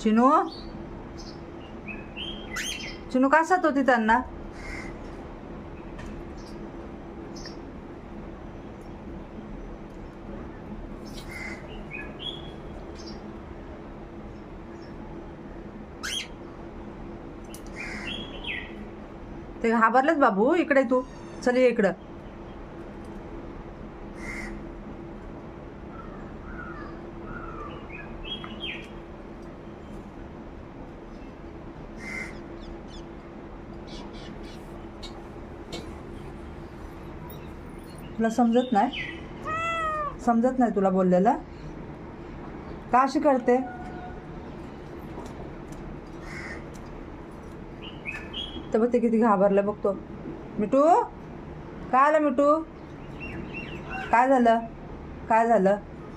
चिनू चिनू का साथ होती त्यांना? ते घाबरलेत बाबू. इकडे तू चल, ये इकडं. तुला समजत नाही? समजत नाही तुला बोललेलं? का अशी करते? तर बघ ते किती घाबरलं बघतो. मिठू काय आलं? मिठू काय झालं? काय झालं?